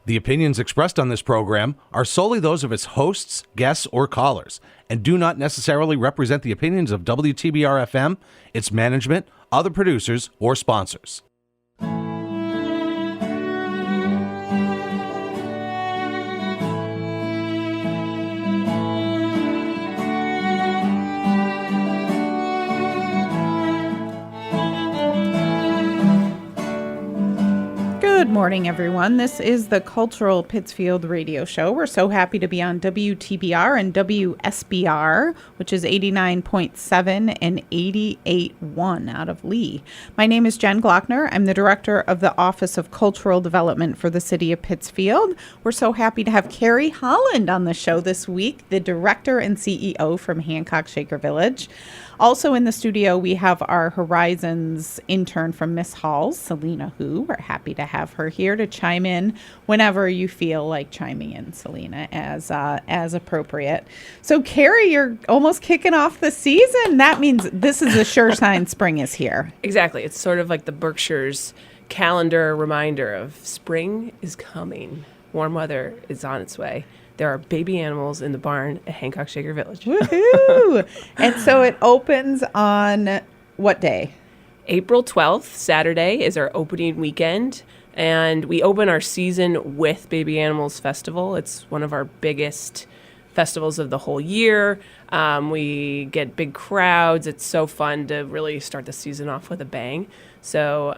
The opinions expressed on this program are solely those of its hosts, guests, or callers, and do not necessarily represent the opinions of WTBR-FM, its management, other producers, or sponsors. Good morning, everyone. This is the Cultural Pittsfield radio show. We're so happy to be on WTBR and WSBR, which is 89.7 and 88.1 out of Lee. My name is Jen Glockner. I'm the director of the Office of Cultural Development for the City of Pittsfield. We're so happy to have Carrie Holland on the show this week, the director and CEO from Hancock Shaker Village. Also in the studio, we have our Horizons intern from Miss Halls, Selena Hu. We're happy to have her here to chime in whenever you feel like chiming in, Selena, as appropriate. So, Carrie, you're almost kicking off the season. That means this is a sure sign spring is here. Exactly. It's sort of like the Berkshire's calendar reminder of spring is coming. Warm weather is on its way. There are baby animals in the barn at Hancock Shaker Village. Woohoo! And so it opens on what day? April 12th, Saturday, is our opening weekend. And we open our season with Baby Animals Festival. It's one of our biggest festivals of the whole year. We get big crowds. It's so fun to really start the season off with a bang. So,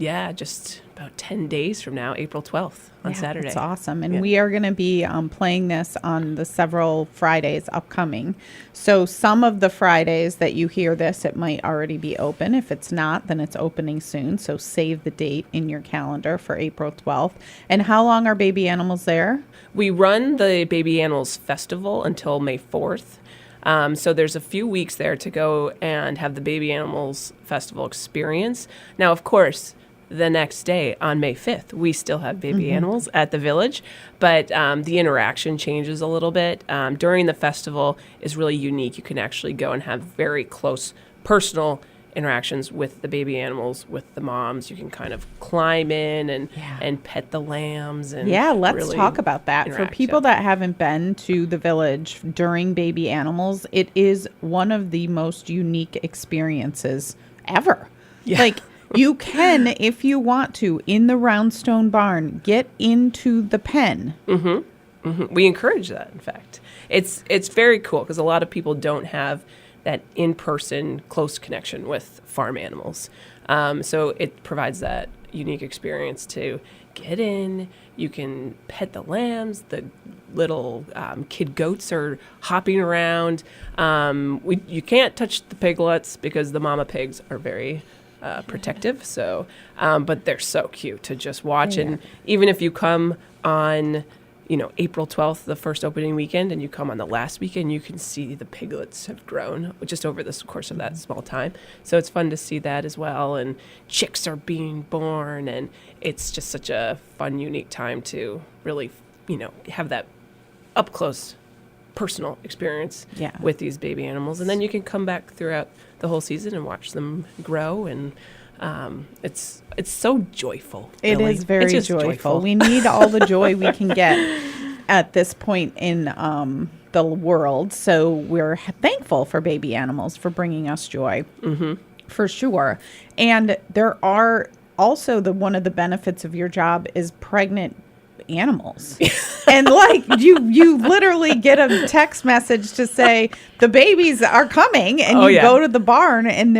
just about 10 days from now, April 12th on Saturday. That's awesome. And we are going to be playing this on the several Fridays upcoming. So some of the Fridays that you hear this, it might already be open. If it's not, then it's opening soon. So save the date in your calendar for April 12th. And how long are baby animals there? We run the Baby Animals Festival until May 4th. So there's a few weeks there to go and have the Baby Animals Festival experience. Now, of course, the next day on May 5th, we still have baby animals at the village, but the interaction changes a little bit. During the festival is really unique. You can actually go and have very close personal interactions with the baby animals, with the moms. You can kind of climb in and pet the lambs. And let's really talk about that. For people that haven't been to the village during baby animals, it is one of the most unique experiences ever. Yeah. Like, you can, if you want to, in the Roundstone Barn, get into the pen. We encourage that, in fact. It's very cool because a lot of people don't have that in-person close connection with farm animals. So it provides that unique experience to get in. You can pet the lambs. The little kid goats are hopping around. You can't touch the piglets because the mama pigs are very protective. So, but they're so cute to just watch. And even if you come on, April 12th, the first opening weekend, and you come on the last weekend, you can see the piglets have grown just over the course of that small time. So it's fun to see that as well. And chicks are being born, and it's just such a fun, unique time to really, have that up close personal experience with these baby animals. And then you can come back throughout the whole season and watch them grow, and it's so joyful. It is very joyful. We need all the joy we can get at this point in the world. So we're thankful for baby animals for bringing us joy, for sure. And there are also one of the benefits of your job is pregnant animals. And you literally get a text message to say the babies are coming, and go to the barn and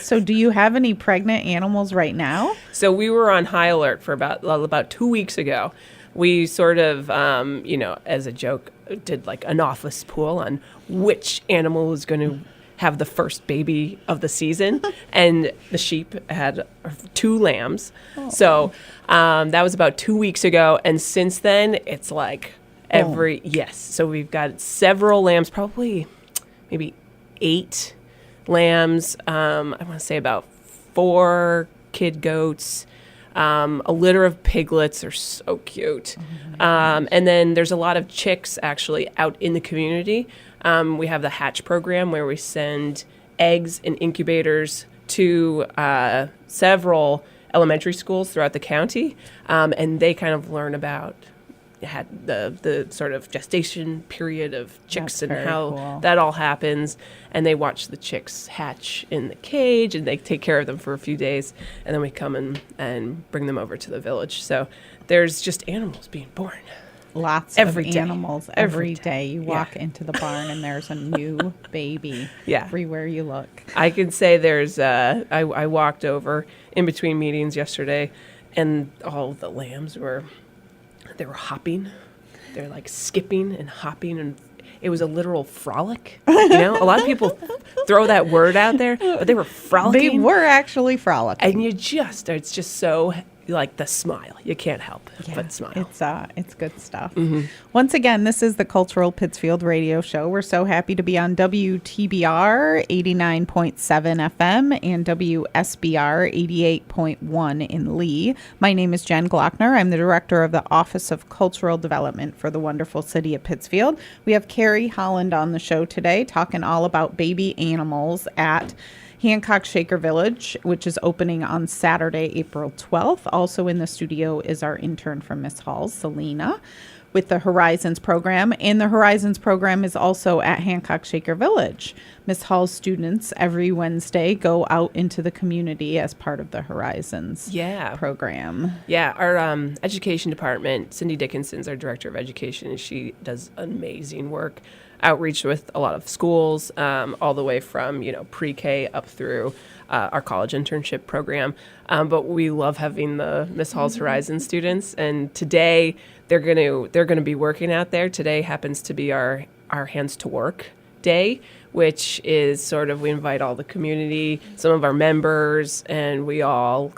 so do you have any pregnant animals right now? So we were on high alert for about 2 weeks ago. We sort of as a joke did like an office pool on which animal was going to have the first baby of the season, and the sheep had 2 lambs. Oh. So that was about 2 weeks ago, and since then it's like so we've got several lambs, probably maybe 8 lambs. I want to say about 4 kid goats. A litter of piglets are so cute. And then there's a lot of chicks actually out in the community. We have the hatch program where we send eggs and incubators to several elementary schools throughout the county, and they kind of learn about had the sort of gestation period of chicks and how cool. that all happens, and they watch the chicks hatch in the cage, and they take care of them for a few days, and then we come and bring them over to the village. So there's just animals being born. Lots Every of day. animals Every every day. You walk Yeah. into the barn and there's a new baby Yeah. everywhere you look. I can say there's I walked over in between meetings yesterday, and all the lambs were hopping. They're like skipping and hopping, and it was a literal frolic. You know, a lot of people throw that word out there, but they were frolicking. They were actually frolicking. And it's just so like the smile. You can't help but smile. It's good stuff. Mm-hmm. Once again, this is the Cultural Pittsfield Radio Show. We're so happy to be on WTBR 89.7 FM and WSBR 88.1 in Lee. My name is Jen Glockner. I'm the director of the Office of Cultural Development for the wonderful city of Pittsfield. We have Carrie Holland on the show today talking all about baby animals at Hancock Shaker Village, which is opening on Saturday, April 12th. Also in the studio is our intern from Miss Hall's, Selena, with the Horizons program. And the Horizons program is also at Hancock Shaker Village. Miss Hall's students every Wednesday go out into the community as part of the Horizons program. Yeah, our education department, Cindy Dickinson's our director of education, and she does amazing work. Outreach with a lot of schools, all the way from pre-K up through our college internship program. But we love having the Miss Hall's Horizon students, and today they're gonna be working out there. Today happens to be our Hands to Work day, which is sort of we invite all the community, some of our members, and we all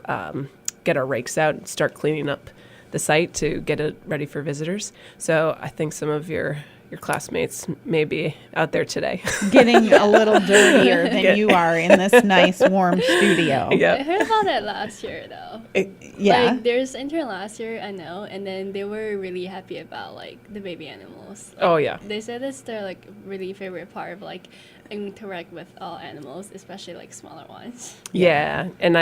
get our rakes out and start cleaning up the site to get it ready for visitors. So I think some of your classmates may be out there today. Getting a little dirtier than you are in this nice, warm studio. Yeah. I heard about that last year, though. Like, there's intern last year, I know, and then they were really happy about, like, the baby animals. Like, Oh, yeah. They said it's their, like, really favorite part of, like, interact with all animals, especially, like, smaller ones. Yeah, and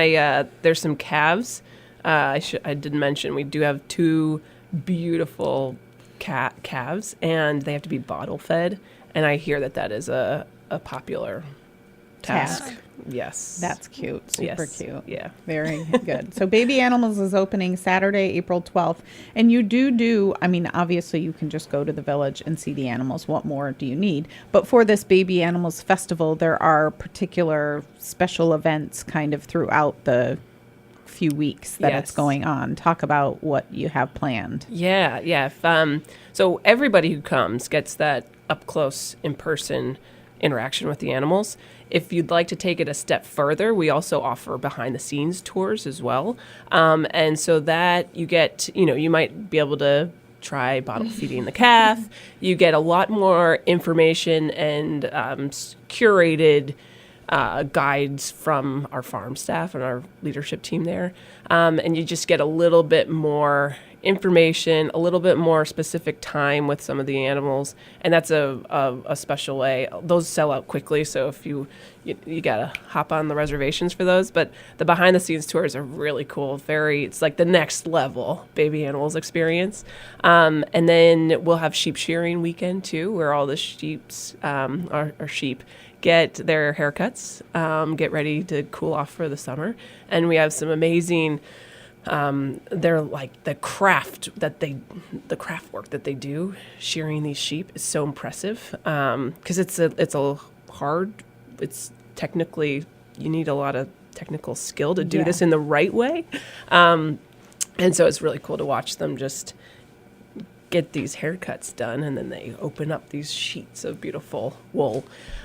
there's some calves. I didn't mention we do have 2 beautiful calves, and they have to be bottle fed, and I hear that is a popular task. Yes, That's cute. Super Yes. cute. Yeah. Very good. So Baby Animals is opening Saturday, April 12th. And you do, I mean, obviously you can just go to the village and see the animals. What more do you need? But for this Baby Animals Festival, there are particular special events kind of throughout the few weeks that it's Yes. going on. Talk about what you have planned. Yeah. So everybody who comes gets that up close, in person interaction with the animals. If you'd like to take it a step further, we also offer behind the scenes tours as well. And so that you get, you might be able to try bottle feeding the calf. You get a lot more information and curated guides from our farm staff and our leadership team there. And you just get a little bit more information, a little bit more specific time with some of the animals. And that's a special way. Those sell out quickly, so if you got to hop on the reservations for those. But the behind the scenes tours are really cool. It's like the next level baby animals experience. And then we'll have sheep shearing weekend too, where all the our sheep get their haircuts, get ready to cool off for the summer. And we have some amazing, they're like the craft work that they do, shearing these sheep is so impressive. 'Cause it's technically, you need a lot of technical skill to do this in the right way. And so it's really cool to watch them just get these haircuts done, and then they open up these sheets of beautiful wool.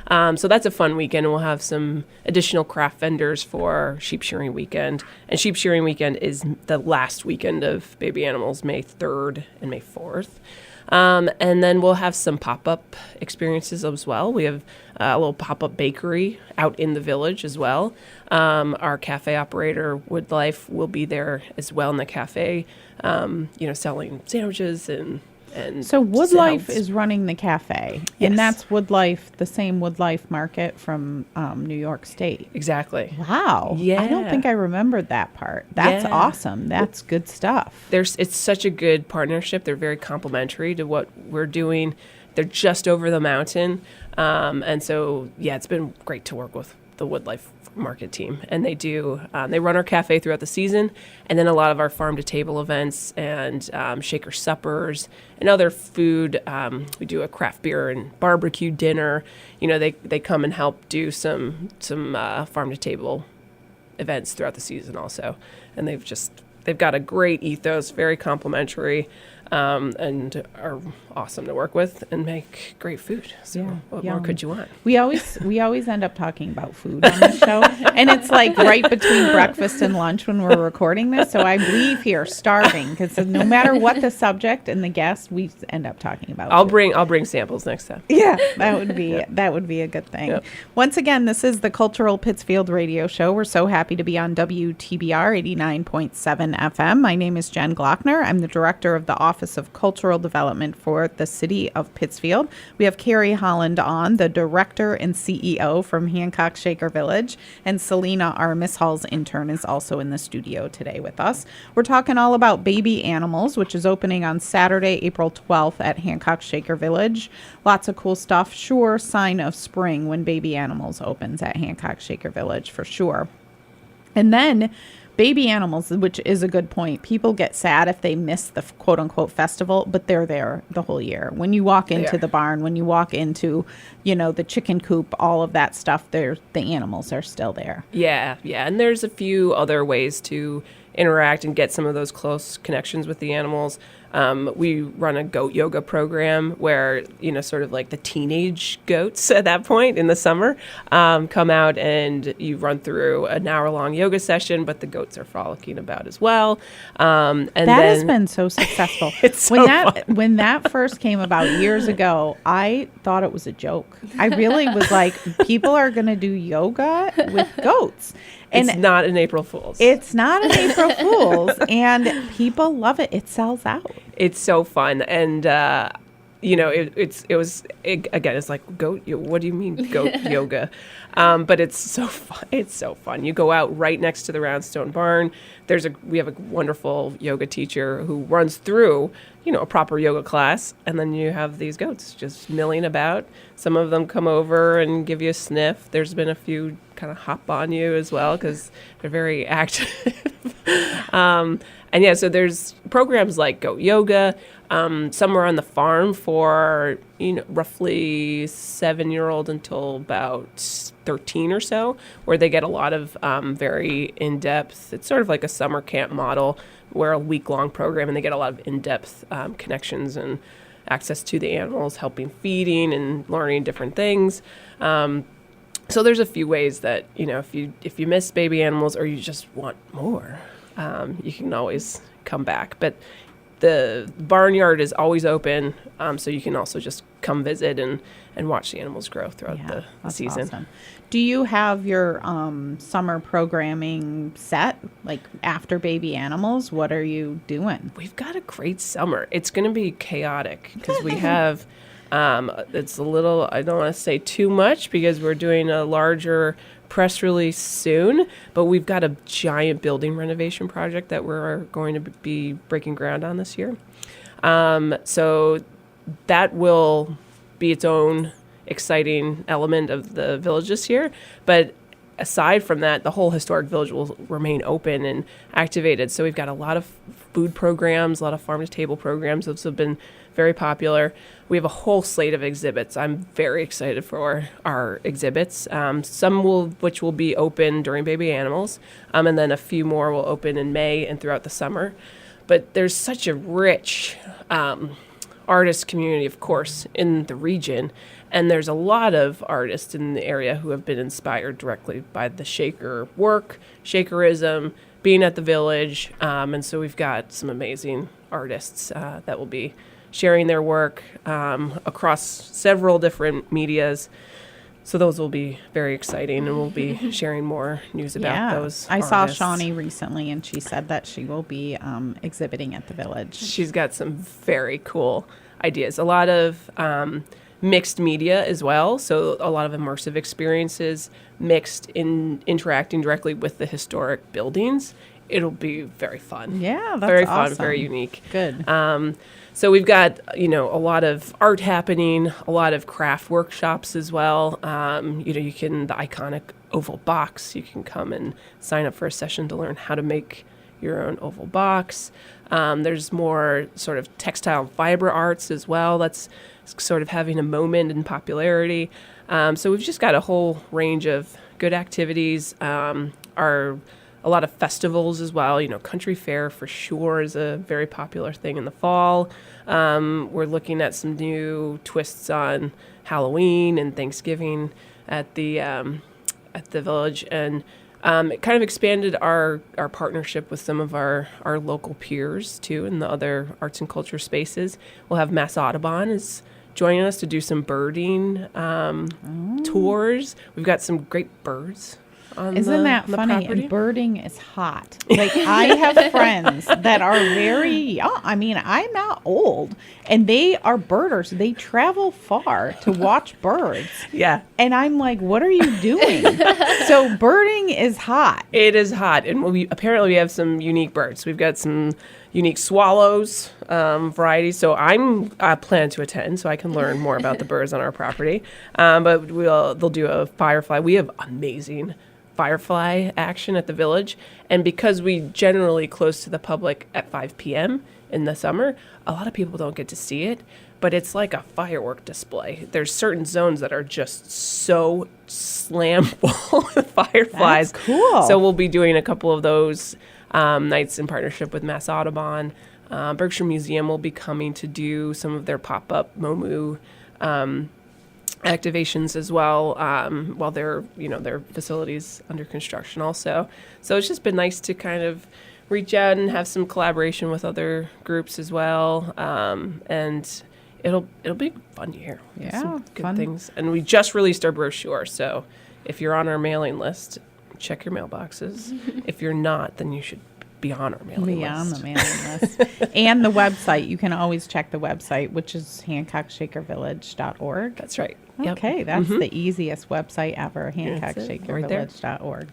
So that's a fun weekend. We'll have some additional craft vendors for sheep shearing weekend. And sheep shearing weekend is the last weekend of baby animals, May 3rd and May 4th. And then we'll have some pop-up experiences as well. We have a little pop-up bakery out in the village as well. Our cafe operator, Woodlife, will be there as well in the cafe, selling sandwiches and And so Woodlife is running the cafe, and that's Woodlife, the same Woodlife market from New York State. Exactly. Wow. Yeah. I don't think I remembered that part. That's awesome. That's good stuff. It's such a good partnership. They're very complementary to what we're doing. They're just over the mountain. And so, it's been great to work with the Woodlife market team. And they run our cafe throughout the season, and then a lot of our farm-to-table events and shaker suppers and other food. We do a craft beer and barbecue dinner. They come and help do some farm-to-table events throughout the season also. And they've got a great ethos, very complimentary, and are awesome to work with and make great food. So what more could you want? We always end up talking about food on the show, and it's like right between breakfast and lunch when we're recording this. So I leave here starving because no matter what the subject and the guest, we end up talking about. I'll bring samples next time. Yeah, that would be a good thing. Yep. Once again, this is the Cultural Pittsfield Radio Show. We're so happy to be on WTBR 89.7 FM. My name is Jen Glockner. I'm the director of the Office of Cultural Development for the City of Pittsfield. We have Carrie Holland on, the director and CEO from Hancock Shaker Village, and Selena, our Miss Hall's intern, is also in the studio today with us. We're talking all about Baby Animals, which is opening on Saturday, April 12th at Hancock Shaker Village. Lots of cool stuff. Sure sign of spring when Baby Animals opens at Hancock Shaker Village for sure. And then Baby Animals, which is a good point. People get sad if they miss the quote-unquote festival, but they're there the whole year. When you walk into the barn, when you walk into, the chicken coop, all of that stuff, the animals are still there. Yeah. And there's a few other ways to interact and get some of those close connections with the animals. We run a goat yoga program where, sort of like the teenage goats at that point in the summer come out and you run through an hour-long yoga session, but the goats are frolicking about as well. And that has been so successful. It's so fun. When that first came about years ago, I thought it was a joke. I really was like, people are going to do yoga with goats. And it's not an April Fool's. It's not an April Fool's, and people love it. It sells out. It's so fun, and it's like goat. What do you mean goat yoga? But it's so fun. It's so fun. You go out right next to the Roundstone Barn. We have a wonderful yoga teacher who runs through, a proper yoga class, and then you have these goats just milling about. Some of them come over and give you a sniff. There's been a few kind of hop on you as well because they're very active. So there's programs like goat yoga. Some are on the farm for, roughly 7-year-old until about 13 or so, where they get a lot of very in-depth, it's sort of like a summer camp model, where a week-long program, and they get a lot of in-depth connections and access to the animals, helping feeding and learning different things. So there's a few ways that, if you miss Baby Animals or you just want more, you can always come back. But the barnyard is always open, so you can also just come visit and watch the animals grow throughout the season. Awesome. Do you have your summer programming set, like after Baby Animals? What are you doing? We've got a great summer. It's going to be chaotic because we have, it's a little, I don't want to say too much because we're doing a larger press release soon, but we've got a giant building renovation project that we're going to be breaking ground on this year. So that will be its own exciting element of the village this year. But aside from that, the whole historic village will remain open and activated. So we've got a lot of food programs, a lot of farm-to-table programs. Those have been very popular. We have a whole slate of exhibits. I'm very excited for our exhibits. Which will be open during Baby Animals, and then a few more will open in May and throughout the summer. But there's such a rich artist community, of course, in the region, and there's a lot of artists in the area who have been inspired directly by the Shaker work, Shakerism, being at the village, and so we've got some amazing artists that will be sharing their work across several different medias. So those will be very exciting, and we'll be sharing more news about those I saw artists. Shawnee recently, and she said that she will be exhibiting at the Village. She's got some very cool ideas. A lot of mixed media as well, so a lot of immersive experiences mixed in interacting directly with the historic buildings. It'll be very fun. Yeah, that's very awesome. fun, very unique. Good. So we've got, a lot of art happening, a lot of craft workshops as well. You can, the iconic oval box, you can come and sign up for a session to learn how to make your own oval box. There's more sort of textile fiber arts as well. That's sort of having a moment in popularity. So we've just got a whole range of good activities. A lot of festivals as well. Country Fair for sure is a very popular thing in the fall. We're looking at some new twists on Halloween and Thanksgiving at the Village, and it kind of expanded our partnership with some of our local peers too in the other arts and culture spaces. We'll have Mass Audubon is joining us to do some birding tours. We've got some great birds. Isn't that funny? And birding is hot. Like, I have friends that are very young. I mean, I'm not old, and they are birders. They travel far to watch birds. Yeah. And I'm like, what are you doing? So birding is hot. It is hot. And we have some unique birds. We've got some unique swallows varieties. So I plan to attend so I can learn more about the birds on our property. But they'll do a firefly. We have amazing firefly action at the Village, and because we generally close to the public at 5 p.m. in the summer, a lot of people don't get to see it, but it's like a firework display. There's certain zones that are just so slam full of fireflies. That's cool. So we'll be doing a couple of those nights in partnership with Mass Audubon. Berkshire Museum will be coming to do some of their pop-up MOMU activations as well, while their facilities under construction also. So it's just been nice to kind of reach out and have some collaboration with other groups as well, and it'll be a fun year. Yeah, some good fun. things. And we just released our brochure, so if you're on our mailing list, check your mailboxes. If you're not, then you should be on our mailing list. Be on the mailing list. And the website. You can always check the website, which is hancockshakervillage.org. That's right. Okay, that's the easiest website ever, hancockshakervillage.org.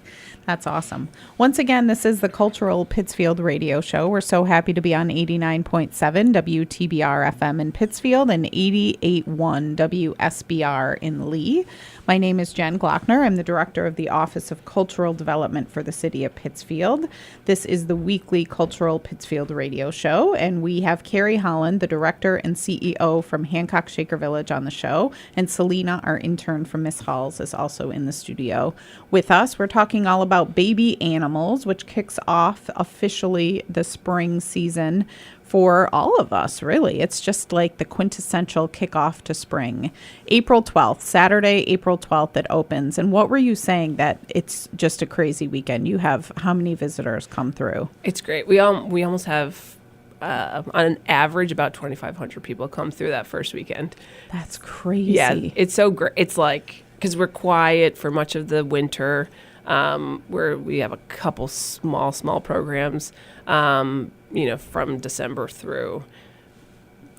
That's awesome. Once again, this is the Cultural Pittsfield Radio Show. We're so happy to be on 89.7 WTBR-FM in Pittsfield and 88.1 WSBR in Lee. My name is Jen Glockner. I'm the director of the Office of Cultural Development for the City of Pittsfield. This is the weekly Cultural Pittsfield Radio Show, and we have Carrie Holland, the director and CEO from Hancock Shaker Village, on the show, and Selena, our intern from Miss Halls, is also in the studio with us. We're talking all about baby animals, which kicks off officially the spring season for all of us, really. It's just like the quintessential kickoff to spring. April 12th, Saturday, April 12th, it opens. And what were you saying, that it's just a crazy weekend? You have how many visitors come through? It's great. We almost have, on an average, about 2,500 people come through that first weekend. That's crazy. Yeah, it's so great. It's like, because we're quiet for much of the winter, where we have a couple small programs, from December through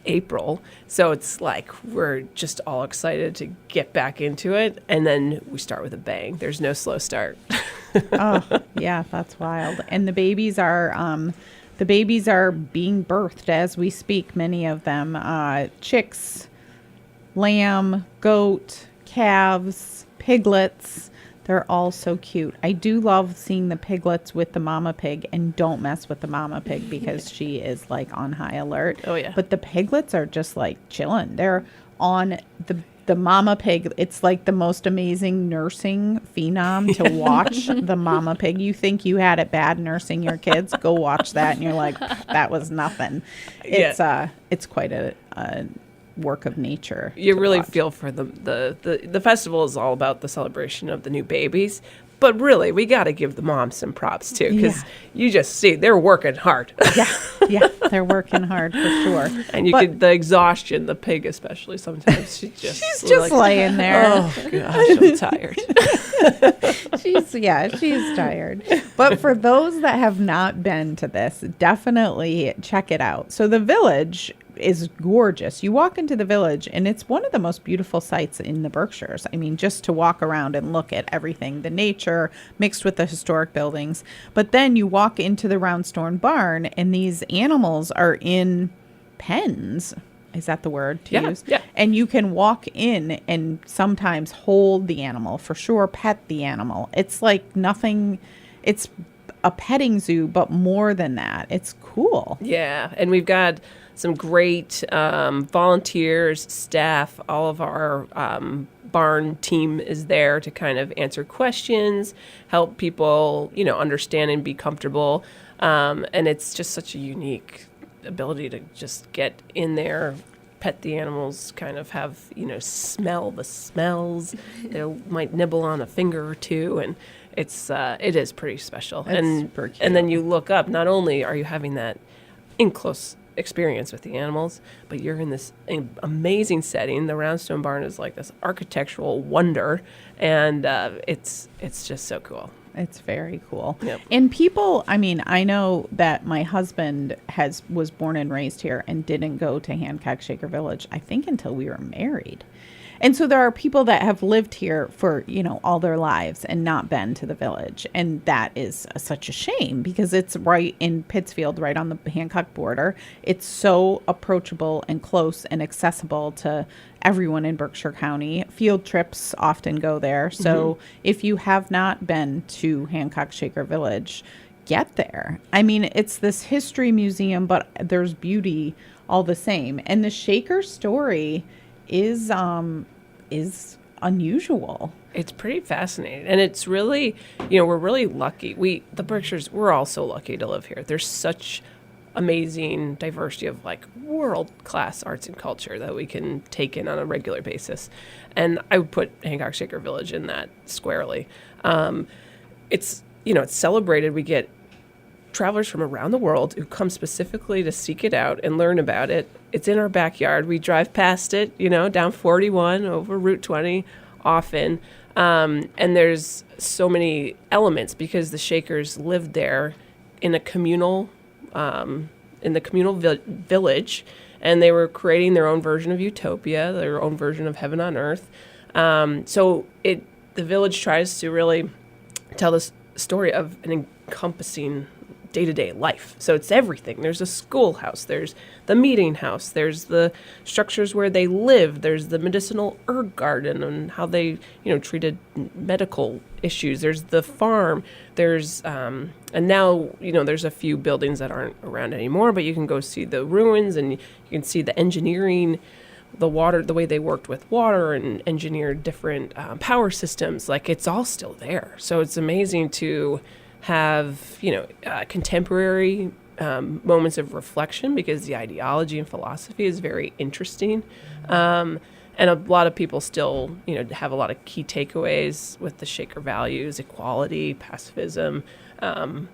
April. So it's like we're just all excited to get back into it, and then we start with a bang. There's no slow start. Oh, yeah, that's wild. And the babies are being birthed as we speak, many of them. Chicks, lamb, goat, calves, piglets. They're all so cute. I do love seeing the piglets with the mama pig, and don't mess with the mama pig because she is like on high alert. Oh, yeah. But the piglets are just like chilling. They're on the mama pig. It's like the most amazing nursing phenom to watch the mama pig. You think you had it bad nursing your kids? Go watch that, and you're like, that was nothing. It's quite a work of nature. You really feel for the festival is all about the celebration of the new babies, But really, we got to give the moms some props too, because you just see they're working hard. Yeah, they're working hard for sure. And you could the exhaustion, the pig especially. Sometimes she's just laying there. Oh gosh, I'm tired. She's tired. But for those that have not been to this, definitely check it out. So the village is gorgeous. You walk into the village and it's one of the most beautiful sights in the Berkshires. I mean, just to walk around and look at everything, the nature mixed with the historic buildings. But then you walk into the Roundstone barn and these animals are in pens. Is that the word to use? Yeah. And you can walk in and sometimes hold the animal, for sure, pet the animal. It's like nothing, it's a petting zoo, but more than that. It's cool. Yeah, and we've got some great volunteers, staff. All of our barn team is there to kind of answer questions, help people, understand and be comfortable. And it's just such a unique ability to just get in there, pet the animals, kind of have, smell the smells. They might nibble on a finger or two, and it is pretty special. And then you look up, not only are you having that in close experience with the animals, but you're in this amazing setting. The Roundstone barn is like this architectural wonder, and it's just so cool. It's very cool. Yep. And people, I know that my husband was born and raised here and didn't go to Hancock Shaker Village, I think, until we were married. And so there are people that have lived here for, all their lives and not been to the village. And that is such a shame because it's right in Pittsfield, right on the Hancock border. It's so approachable and close and accessible to everyone in Berkshire County. Field trips often go there. So if you have not been to Hancock Shaker Village, get there. It's this history museum, but there's beauty all the same. And the Shaker story is unusual. It's pretty fascinating, and it's really, we're really lucky. The Berkshires, we're all so lucky to live here. There's such amazing diversity of world-class arts and culture that we can take in on a regular basis, and I would put Hancock Shaker Village in that squarely. It's it's celebrated. We get travelers from around the world who come specifically to seek it out and learn about it. It's in our backyard. We drive past it, down 41 over Route 20 often. And there's so many elements because the Shakers lived there in a communal, village, and they were creating their own version of utopia, their own version of heaven on earth. So the village tries to really tell this story of an encompassing day-to-day life. So it's everything. There's a schoolhouse, there's the meeting house, there's the structures where they live, there's the medicinal herb garden and how they, treated medical issues. There's the farm. There's and now, there's a few buildings that aren't around anymore, but you can go see the ruins and you can see the engineering, the water, the way they worked with water and engineered different power systems. It's all still there. So it's amazing to have, contemporary moments of reflection because the ideology and philosophy is very interesting. And a lot of people still, have a lot of key takeaways with the Shaker values: equality, pacifism,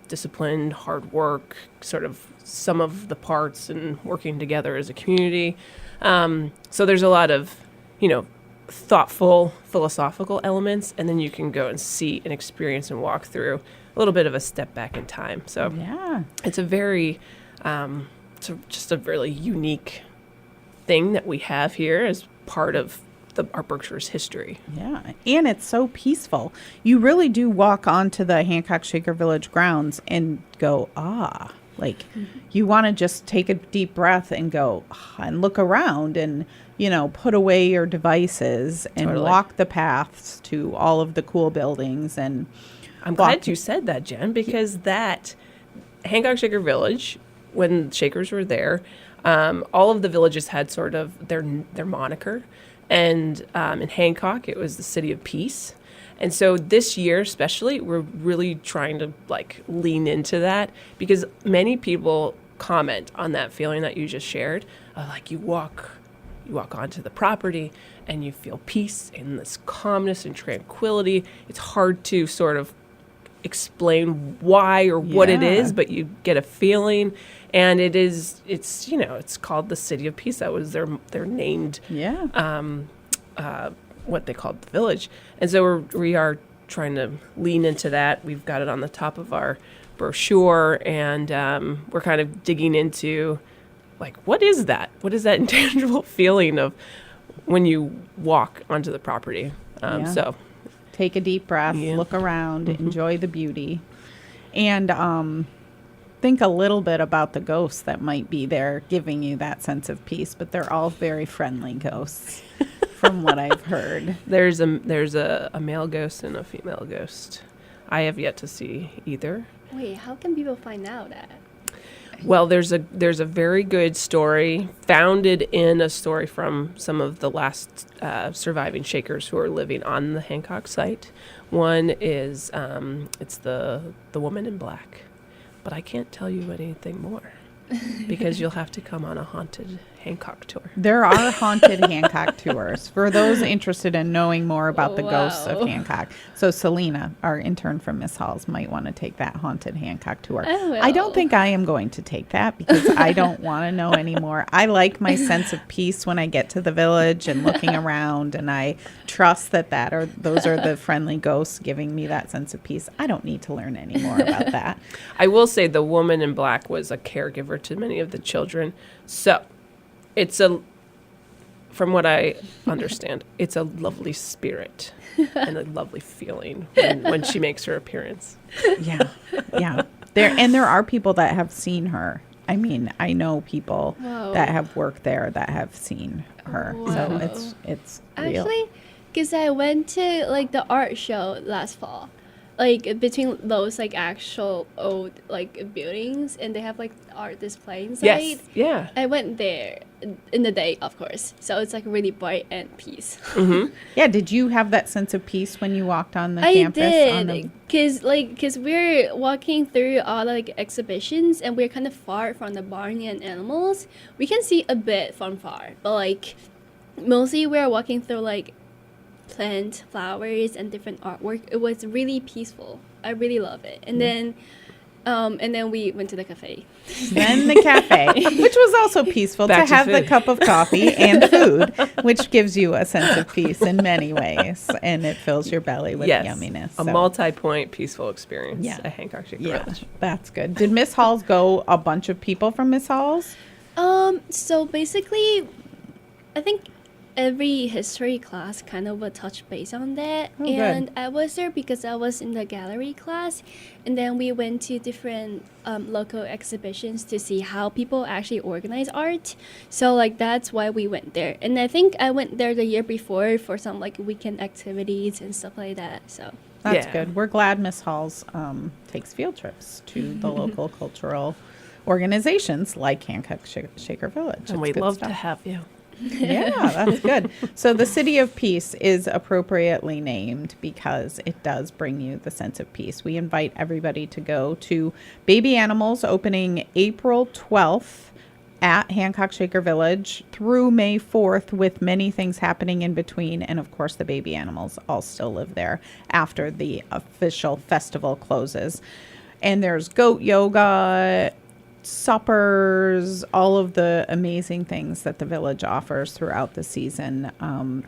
discipline, hard work, sort of sum of the parts and working together as a community. So there's a lot of, thoughtful, philosophical elements, and then you can go and see and experience and walk through a little bit of a step back in time. So it's a very, just a really unique thing that we have here as part of our Berkshire's history. Yeah, and it's so peaceful. You really do walk onto the Hancock Shaker Village grounds and go, you want to just take a deep breath and go and look around and, put away your devices and walk the paths to all of the cool buildings. And I'm glad you said that, Jen, because that Hancock Shaker Village, when Shakers were there, all of the villages had sort of their moniker. And in Hancock, it was the City of Peace. And so this year especially, we're really trying to lean into that because many people comment on that feeling that you just shared. You walk you walk onto the property and you feel peace and this calmness and tranquility. It's hard to sort of explain why or what it is, but you get a feeling. And it's called the City of Peace. That was their named, what they called the village. And so we are trying to lean into that. We've got it on the top of our brochure, and we're kind of digging into, like, what is that? What is that intangible feeling of when you walk onto the property? So take a deep breath, look around, enjoy the beauty, and think a little bit about the ghosts that might be there giving you that sense of peace. But they're all very friendly ghosts, from what I've heard. There's a male ghost and a female ghost. I have yet to see either. Wait, how can people find out that? Well, there's a very good story founded in a story from some of the last surviving Shakers who are living on the Hancock site. One is it's the woman in black, but I can't tell you anything more because you'll have to come on a haunted Hancock tour. There are haunted Hancock tours for those interested in knowing more about the ghosts of Hancock. So Selena, our intern from Miss Halls, might want to take that haunted Hancock tour. I don't think I am going to take that because I don't want to know anymore. I like my sense of peace when I get to the village and looking around, and I trust those are the friendly ghosts giving me that sense of peace. I don't need to learn any more about that. I will say the woman in black was a caregiver to many of the children. So from what I understand, it's a lovely spirit and a lovely feeling when she makes her appearance. Yeah. There are people that have seen her. I mean, I know people that have worked there that have seen her. Wow. So it's real. Actually, because I went to like the art show last fall, like between those like actual old like buildings, and they have like art display inside. Yes, yeah. I went there in the day, of course, so it's like really bright and peace. Yeah, did you have that sense of peace when you walked on the campus? I did, because we're walking through all like exhibitions, and we're kind of far from the barn and animals. We can see a bit from far, but like mostly we're walking through like plant, flowers, and different artwork. It was really peaceful. I really love it. And then we went to the cafe. Then the cafe, which was also peaceful to have the cup of coffee and food, which gives you a sense of peace in many ways, and it fills your belly with yumminess. A multi-point peaceful experience at Hancock Shaker Village. That's good. Did Miss Halls go a bunch of people from Miss Halls? So basically, I think every history class kind of would touch base on that. And I was there because I was in the gallery class, and then we went to different local exhibitions to see how people actually organize art. So like that's why we went there. And I think I went there the year before for some like weekend activities and stuff like that. So that's good. We're glad Miss Halls takes field trips to the local cultural organizations like Hancock Shaker Village. And we'd love to have you. Yeah, that's good. So the City of Peace is appropriately named because it does bring you the sense of peace. We invite everybody to go to Baby Animals, opening April 12th at Hancock Shaker Village through May 4th, with many things happening in between. And of course, the baby animals all still live there after the official festival closes. And there's goat yoga, suppers, all of the amazing things that the village offers throughout the season.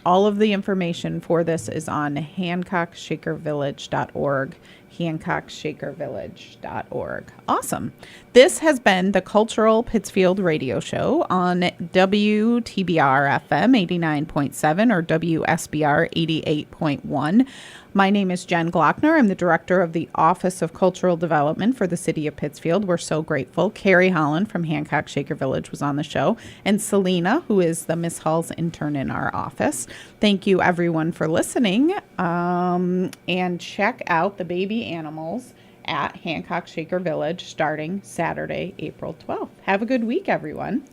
All of the information for this is on hancockshakervillage.org, hancockshakervillage.org. Awesome. This has been the Cultural Pittsfield Radio Show on WTBR-FM 89.7 or WSBR 88.1. My name is Jen Glockner. I'm the director of the Office of Cultural Development for the City of Pittsfield. We're so grateful. Carrie Holland from Hancock Shaker Village was on the show, and Selena, who is the Miss Hall's intern in our office. Thank you, everyone, for listening. And check out the baby animals at Hancock Shaker Village starting Saturday, April 12th. Have a good week, everyone.